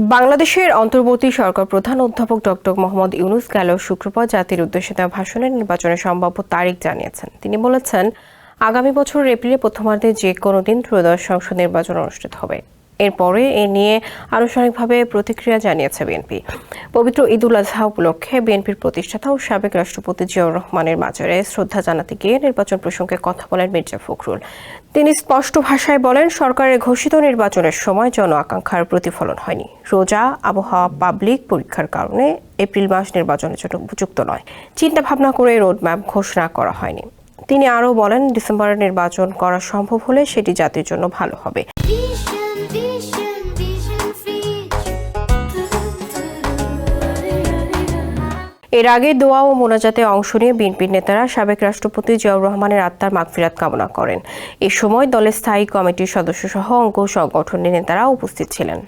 বাংলাদেশের অন্তর্বর্তী সরকার প্রধান অধ্যাপক ডক্টর মোহাম্মদ ইউনূস গেল শুক্রবার জাতির উদ্দেশ্যে দেওয়া ভাষণে নির্বাচনের সম্ভাব্য তারিখ জানিয়েছেন। তিনি বলেছেন, আগামী বছরের এপ্রিলে প্রথমার্ধে যে কোনো দিন ত্রয়োদশ সংসদ নির্বাচন অনুষ্ঠিত হবে। এরপরে এ নিয়ে আনুষ্ঠানিকভাবে প্রতিক্রিয়া জানিয়েছে বিএনপি। পবিত্র ঈদুল আজহা উপলক্ষে বিএনপির প্রতিষ্ঠাতা ও সাবেক রাষ্ট্রপতি জিয়াউর রহমানের মাজারে শ্রদ্ধা জানাতে গিয়ে নির্বাচন প্রসঙ্গে কথা বলেন মির্জা ফখরুল। তিনি স্পষ্ট ভাষায় বলেন, সরকারের ঘোষিত নির্বাচনের সময় জন আকাঙ্ক্ষার প্রতিফলন হয়নি। রোজা, আবহাওয়া, পাবলিক পরীক্ষার কারণে এপ্রিল মাস নির্বাচনের জন্য উপযুক্ত নয়। চিন্তা ভাবনা করে রোডম্যাপ ঘোষণা করা হয়নি। তিনি আরও বলেন, ডিসেম্বরে নির্বাচন করা সম্ভব হলে সেটি জাতির জন্য ভালো হবে। এর আগে দোয়া ও মোনাজাতে অংশ নিয়ে বিএনপির নেতারা সাবেক রাষ্ট্রপতি জিয়াউর রহমানের আত্মার মাগফিরাত কামনা করেন। এ সময় দলের স্থায়ী কমিটির সদস্যসহ অঙ্গ সংগঠনের নেতারা উপস্থিত ছিলেন।